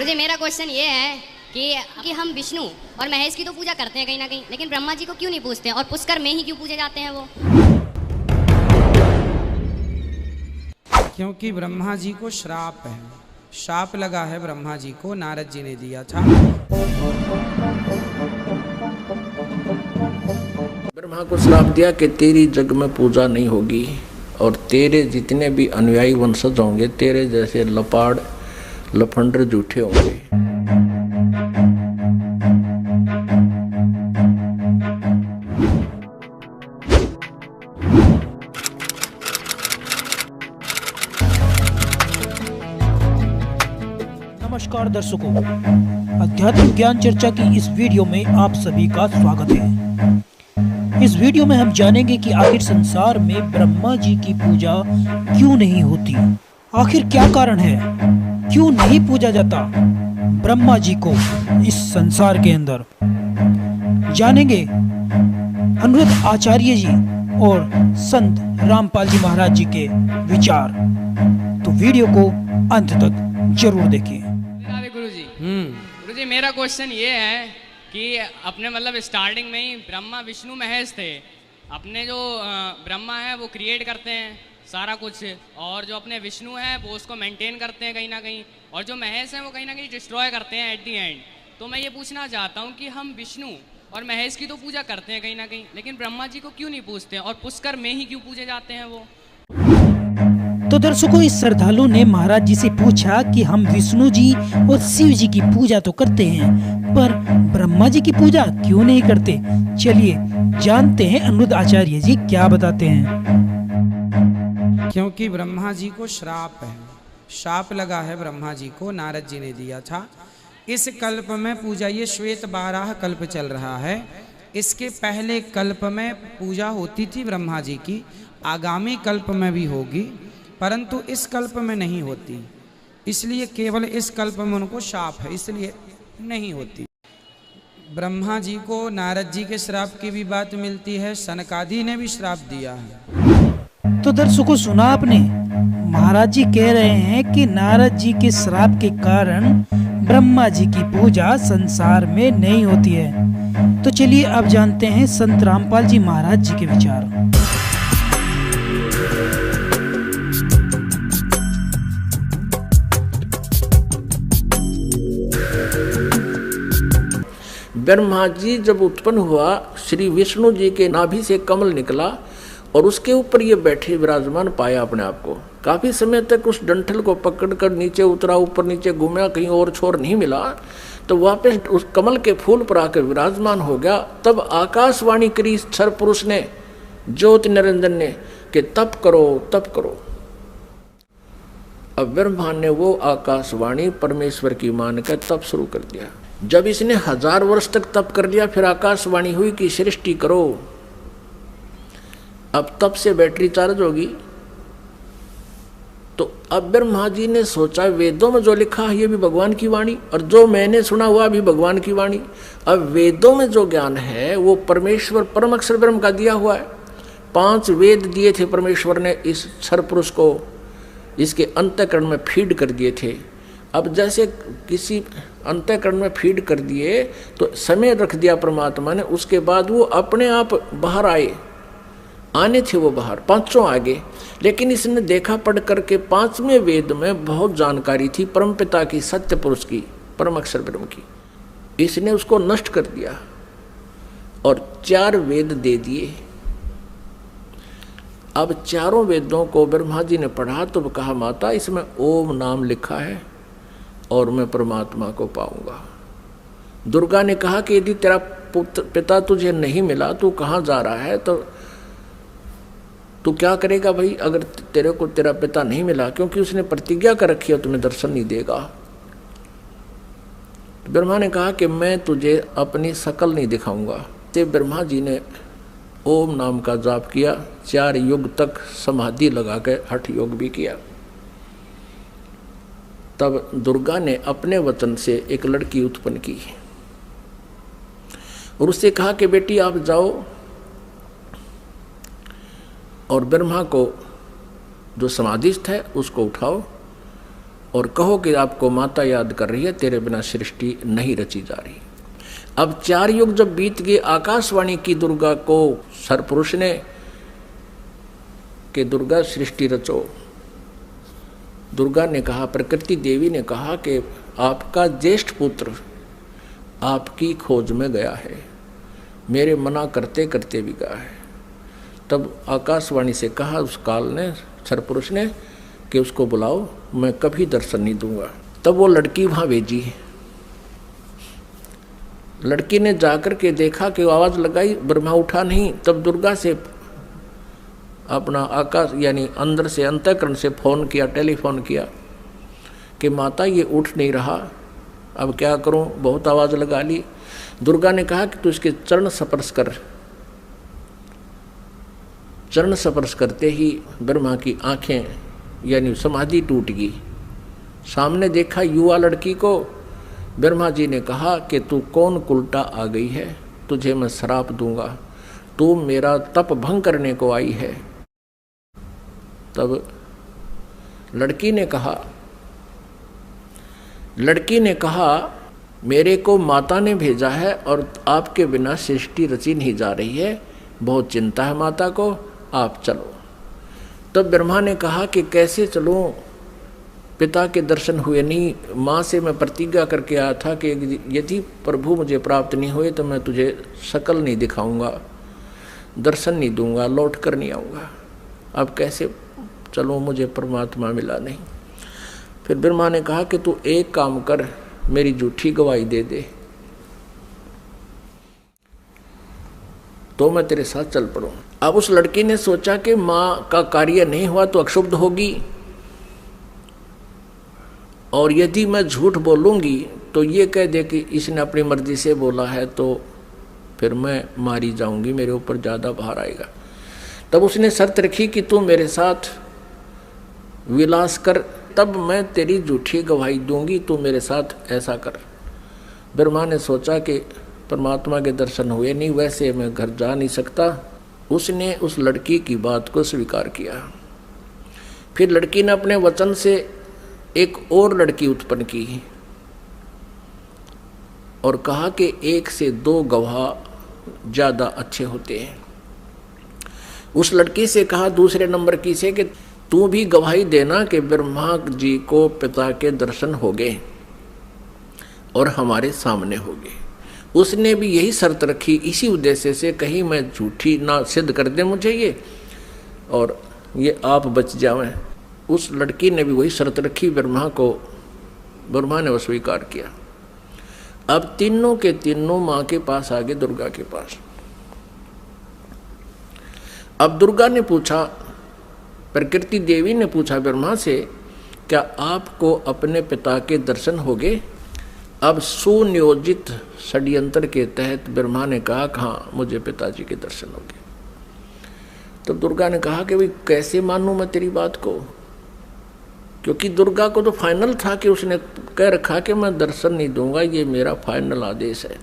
गुरुजी मेरा क्वेश्चन ये है कि हम विष्णु और महेश की तो पूजा करते हैं कहीं ना कहीं, लेकिन ब्रह्मा जी को क्यों नहीं पूजते हैं और पुष्कर में ही क्यों पूजे जाते हैं वो? क्योंकि ब्रह्मा जी को श्राप है, शाप लगा है ब्रह्मा जी को, नारद जी ने दिया था। ब्रह्मा को श्राप दिया कि तेरी जग में पूजा नहीं होगी और तेरे जितने भी अनुयायी वंशज होंगे तेरे जैसे लपाड़ लफंडर झूठे होंगे। नमस्कार दर्शकों, अध्यात्म ज्ञान चर्चा की इस वीडियो में आप सभी का स्वागत है। इस वीडियो में हम जानेंगे कि आखिर संसार में ब्रह्मा जी की पूजा क्यों नहीं होती, आखिर क्या कारण है, क्यों नहीं पूजा जाता ब्रह्मा जी को इस संसार के अंदर। जानेंगे अनिरुद्ध आचार्य जी और संत रामपाल जी महाराज जी के विचार, तो वीडियो को अंत तक जरूर देखिए। गुरुजी मेरा क्वेश्चन ये है कि अपने मतलब स्टार्टिंग में ही ब्रह्मा विष्णु महेश थे। अपने जो ब्रह्मा है वो क्रिएट करते हैं सारा कुछ, और जो अपने विष्णु हैं वो उसको मेंटेन करते हैं कहीं ना कहीं, और जो महेश हैं वो कहीं ना कहीं डिस्ट्रॉय करते हैं एट दी एंड। तो मैं ये पूछना चाहता हूँ कि हम विष्णु और महेश की तो पूजा करते हैं कहीं ना कहीं, लेकिन ब्रह्मा जी को क्यों नहीं पूजते हैं और पुष्कर में ही क्यों पूजे जाते हैं वो? तो दर्शकों, इस श्रद्धालु ने महाराज जी से पूछा कि हम विष्णु जी और शिव जी की पूजा तो करते हैं पर ब्रह्मा जी की पूजा क्यों नहीं करते। चलिए जानते हैं अनिरुद्ध आचार्य जी क्या बताते हैं। क्योंकि ब्रह्मा जी को श्राप है, शाप लगा है ब्रह्मा जी को, नारद जी ने दिया था। इस कल्प में पूजा, ये श्वेत 12 कल्प चल रहा है, इसके पहले कल्प में पूजा होती थी ब्रह्मा जी की, आगामी कल्प में भी होगी, परंतु इस कल्प में नहीं होती। इसलिए केवल इस कल्प में उनको शाप है, इसलिए नहीं होती। ब्रह्मा जी को नारद जी के श्राप की भी बात मिलती है, सनकादि ने भी श्राप दिया है। तो दर्शकों सुना आपने, महाराज जी कह रहे हैं कि नारद जी के श्राप के कारण ब्रह्मा जी की पूजा संसार में नहीं होती है। तो चलिए अब जानते हैं संत रामपाल जी महाराज जी के विचार। ब्रह्मा जी जब उत्पन्न हुआ, श्री विष्णु जी के नाभि से कमल निकला और उसके ऊपर ये बैठे विराजमान पाया अपने आप को। काफी समय तक उस डंठल को पकड़कर नीचे उतरा, ऊपर नीचे घूमा, कहीं और छोर नहीं मिला, तो वापस उस कमल के फूल पर आकर विराजमान हो गया। तब आकाशवाणी करी क्षर पुरुष ने, ज्योति निरंजन ने, कि तप करो तप करो। अब ब्रह्मा ने वो आकाशवाणी परमेश्वर की मानकर तप शुरू कर दिया। जब इसने 1000 वर्ष तक तप कर लिया, फिर आकाशवाणी हुई कि सृष्टि करो। अब तप से बैटरी चार्ज होगी। तो अब ब्रह्मा जी ने सोचा, वेदों में जो लिखा है ये भी भगवान की वाणी, और जो मैंने सुना हुआ भी भगवान की वाणी। अब वेदों में जो ज्ञान है वो परमेश्वर परम अक्षर ब्रह्म का दिया हुआ है। 5 वेद दिए थे परमेश्वर ने इस क्षर पुरुष को, इसके अंतःकरण में फीड कर दिए थे। अब जैसे किसी अंतःकरण में फीड कर दिए तो समय रख दिया परमात्मा ने, उसके बाद वो अपने आप बाहर आने थे वो बाहर, 5 आगे। लेकिन इसने देखा पढ़ करके 5वें वेद में बहुत जानकारी थी परमपिता की, सत्य पुरुष की, परम अक्षर ब्रह्म की। इसने उसको नष्ट कर दिया और 4 वेद दे दिए। अब चारों वेदों को ब्रह्मा जी ने पढ़ा तो कहा, माता इसमें ओम नाम लिखा है और मैं परमात्मा को पाऊंगा। दुर्गा ने कहा कि यदि तेरा पिता तुझे नहीं मिला, तू कहाँ जा रहा है, तो तू क्या करेगा भाई अगर तेरे को तेरा पिता नहीं मिला, क्योंकि उसने प्रतिज्ञा कर रखी है तुम्हें दर्शन नहीं देगा। तो ब्रह्मा ने कहा कि मैं तुझे अपनी शकल नहीं दिखाऊंगा। तो ब्रह्मा जी ने ओम नाम का जाप किया, 4 युग तक समाधि लगा के हठ योग भी किया। तब दुर्गा ने अपने वचन से एक लड़की उत्पन्न की और उससे कहा कि बेटी आप जाओ और ब्रह्मा को जो समाधिस्थ है उसको उठाओ और कहो कि आपको माता याद कर रही है, तेरे बिना सृष्टि नहीं रची जा रही। अब 4 युग जब बीत गए, आकाशवाणी की दुर्गा को सरपुरुष ने कि दुर्गा सृष्टि रचो। दुर्गा ने कहा, प्रकृति देवी ने कहा कि आपका ज्येष्ठ पुत्र आपकी खोज में गया है, मेरे मना करते करते भी गया है। तब आकाशवाणी से कहा उस काल ने, सरपुरुष ने, कि उसको बुलाओ, मैं कभी दर्शन नहीं दूंगा। तब वो लड़की वहाँ भेजी। लड़की ने जाकर के देखा कि आवाज़ लगाई, ब्रह्मा उठा नहीं। तब दुर्गा से अपना आकाश यानी अंदर से अंतःकरण से फ़ोन किया, टेलीफोन किया कि माता ये उठ नहीं रहा, अब क्या करूं, बहुत आवाज़ लगा ली। दुर्गा ने कहा कि तू इसके चरण स्पर्श कर। चरण स्पर्श करते ही ब्रह्मा की आंखें यानी समाधि टूट गई। सामने देखा युवा लड़की को। ब्रह्मा जी ने कहा कि तू कौन कुलटा आ गई है, तुझे मैं श्राप दूंगा, तू मेरा तप भंग करने को आई है। तब लड़की ने कहा मेरे को माता ने भेजा है और आपके बिना सृष्टि रची नहीं जा रही है, बहुत चिंता है माता को, आप चलो। तब ब्रह्मा ने कहा कि कैसे चलूं, पिता के दर्शन हुए नहीं। माँ से मैं प्रतिज्ञा करके आया था कि यदि प्रभु मुझे प्राप्त नहीं हुए तो मैं तुझे शकल नहीं दिखाऊंगा, दर्शन नहीं दूंगा, लौट कर नहीं आऊँगा। अब कैसे चलूँ, मुझे परमात्मा मिला नहीं। फिर ब्रह्मा ने कहा कि तू एक काम कर, मेरी झूठी गवाही दे दे तो मैं तेरे साथ चल पड़ूँ। अब उस लड़की ने सोचा कि माँ का कार्य नहीं हुआ तो अक्षुब्ध होगी, और यदि मैं झूठ बोलूँगी तो ये कह दे कि इसने अपनी मर्जी से बोला है, तो फिर मैं मारी जाऊँगी, मेरे ऊपर ज़्यादा भार आएगा। तब उसने शर्त रखी कि तू मेरे साथ विलास कर, तब मैं तेरी झूठी गवाही दूंगी, तू मेरे साथ ऐसा कर। ब्रह्मा ने सोचा कि परमात्मा के दर्शन हुए नहीं, वैसे मैं घर जा नहीं सकता। उसने उस लड़की की बात को स्वीकार किया। फिर लड़की ने अपने वचन से एक और लड़की उत्पन्न की और कहा कि 1 से 2 गवाह ज़्यादा अच्छे होते हैं। उस लड़की से कहा दूसरे नंबर की से कि तू भी गवाही देना कि ब्रह्मा जी को पिता के दर्शन हो गए और हमारे सामने हो गए। उसने भी यही शर्त रखी, इसी उद्देश्य से, कहीं मैं झूठी ना सिद्ध कर दे मुझे ये और ये आप बच जावें। उस लड़की ने भी वही शर्त रखी ब्रह्मा ने वो स्वीकार किया। अब तीनों के तीनों माँ के पास आ गए, दुर्गा के पास। अब दुर्गा ने पूछा, प्रकृति देवी ने पूछा ब्रह्मा से, क्या आपको अपने पिता के दर्शन हो गए? अब सुनियोजित षड्यंत्र के तहत ब्रह्मा ने कहा, हाँ मुझे पिताजी के दर्शन हो गए। तो दुर्गा ने कहा कि भाई कैसे मानूं मैं तेरी बात को, क्योंकि दुर्गा को तो फाइनल था कि उसने कह रखा कि मैं दर्शन नहीं दूंगा, ये मेरा फाइनल आदेश है,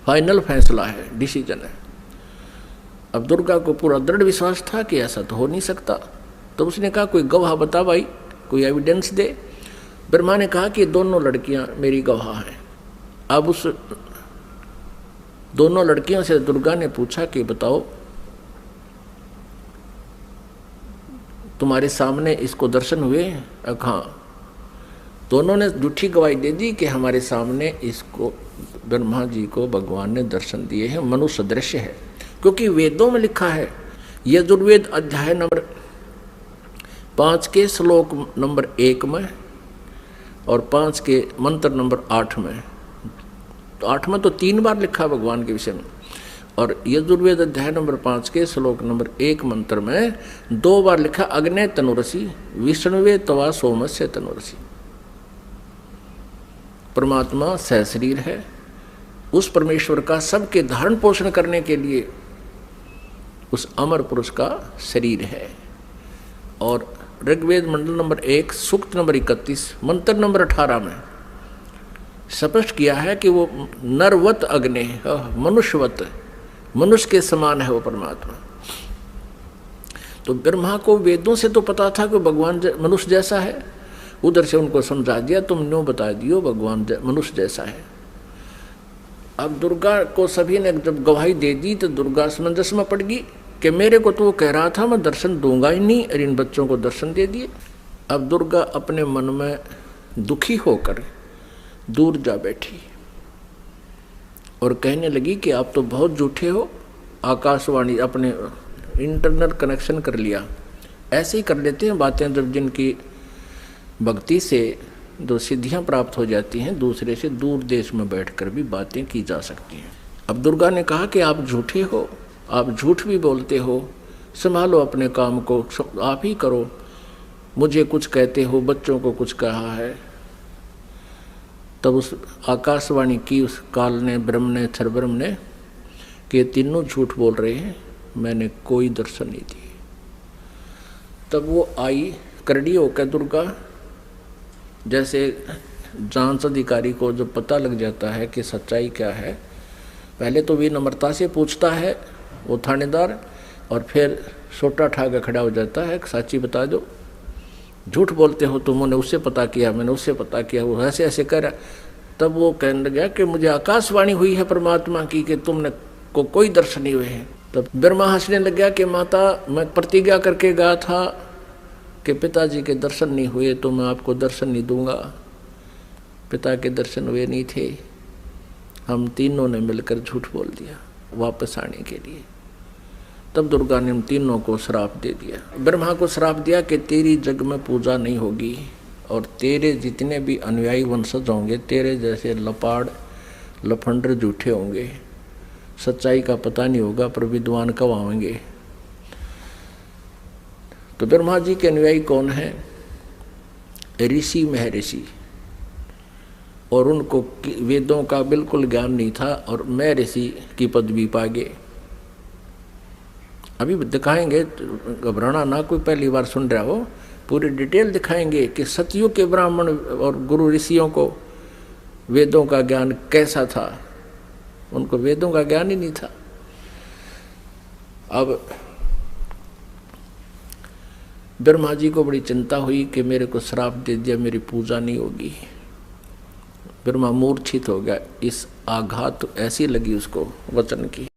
फाइनल फैसला है, डिसीजन है। अब दुर्गा को पूरा दृढ़ विश्वास था कि ऐसा तो हो नहीं सकता। तो उसने कहा कोई गवाह बता भाई, कोई एविडेंस दे। ब्रह्मा ने कहा कि दोनों लड़कियां मेरी गवाह हैं। अब उस दोनों लड़कियों से दुर्गा ने पूछा कि बताओ तुम्हारे सामने इसको दर्शन हुए? हाँ। दोनों ने झूठी गवाही दे दी कि हमारे सामने इसको ब्रह्मा जी को भगवान ने दर्शन दिए हैं, मनुष्य दृश्य है। क्योंकि वेदों में लिखा है, यजुर्वेद अध्याय नंबर 5 के श्लोक नंबर 1 में और 5 के मंत्र नंबर 8 में। तो 8 में तो 3 बार लिखा भगवान के विषय में, और यजुर्वेद अध्याय नंबर 5 के श्लोक नंबर 1 मंत्र में 2 बार लिखा, अग्ने तनुरसी विष्णुवे तवा सोमस्य तनुरसी। परमात्मा सहशरीर है, उस परमेश्वर का सबके धारण पोषण करने के लिए उस अमर पुरुष का शरीर है। और ऋग्वेद मंडल नंबर 1 सूक्त नंबर 31 मंत्र नंबर 18 में स्पष्ट किया है कि वो नरवत अग्नि, मनुष्यवत, मनुष्य के समान है वो परमात्मा। तो ब्रह्मा को वेदों से तो पता था कि भगवान मनुष्य जैसा है, उधर से उनको समझा दिया, तुम न्यों बता दियो भगवान मनुष्य जैसा है। अब दुर्गा को सभी ने जब गवाही दे दी तो दुर्गा समंजस में पड़ गई कि मेरे को तो वो कह रहा था मैं दर्शन दूंगा ही नहीं, और इन बच्चों को दर्शन दे दिए। अब दुर्गा अपने मन में दुखी होकर दूर जा बैठी और कहने लगी कि आप तो बहुत झूठे हो। आकाशवाणी अपने इंटरनेट कनेक्शन कर लिया, ऐसे ही कर लेते हैं बातें जब जिनकी भक्ति से जो सिद्धियां प्राप्त हो जाती हैं, दूसरे से दूर देश में बैठकर भी बातें की जा सकती हैं। अब दुर्गा ने कहा कि आप झूठे हो, आप झूठ भी बोलते हो, संभालो अपने काम को, आप ही करो, मुझे कुछ कहते हो, बच्चों को कुछ कहा है। तब उस आकाशवाणी की उस काल ने, ब्रह्म ने, क्षरब्रह्म ने कि ये तीनों झूठ बोल रहे हैं, मैंने कोई दर्शन नहीं दिए। तब वो आई करड़ी होकर दुर्गा, जैसे जांच अधिकारी को जब पता लग जाता है कि सच्चाई क्या है, पहले तो विनम्रता से पूछता है वो थानेदार, और फिर सोटा ठा के खड़ा हो जाता है, सच्ची बता दो, झूठ बोलते हो तुमने उससे पता किया, मैंने उससे पता किया, वो ऐसे ऐसे कर। तब वो कहने लगा कि मुझे आकाशवाणी हुई है परमात्मा की कि तुमने को कोई दर्शन नहीं हुए हैं। तब ब्रह्मा हंसने लग गया कि माता मैं प्रतिज्ञा करके गया था कि पिताजी के दर्शन नहीं हुए तो मैं आपको दर्शन नहीं दूंगा। पिता के दर्शन हुए नहीं थे, हम तीनों ने मिलकर झूठ बोल दिया वापस आने के लिए। तब दुर्गा ने हम तीनों को श्राप दे दिया। ब्रह्मा को श्राप दिया कि तेरी जग में पूजा नहीं होगी और तेरे जितने भी अनुयायी वंशज होंगे तेरे जैसे लपाड़ लफंडर झूठे होंगे, सच्चाई का पता नहीं होगा पर विद्वान कब आएंगे। तो ब्रह्मा जी के अनुयायी कौन है? ऋषि महर्षि, और उनको वेदों का बिल्कुल ज्ञान नहीं था और महर्षि की पदवी पा गए। अभी दिखाएंगे, घबराना ना, कोई पहली बार सुन रहा हो, पूरी डिटेल दिखाएंगे कि सतयुग के ब्राह्मण और गुरु ऋषियों को वेदों का ज्ञान कैसा था। उनको वेदों का ज्ञान ही नहीं था। अब ब्रह्मा जी को बड़ी चिंता हुई कि मेरे को श्राप दे दिया, मेरी पूजा नहीं होगी। ब्रह्मा मूर्छित हो गया, इस आघात ऐसी लगी उसको वचन की।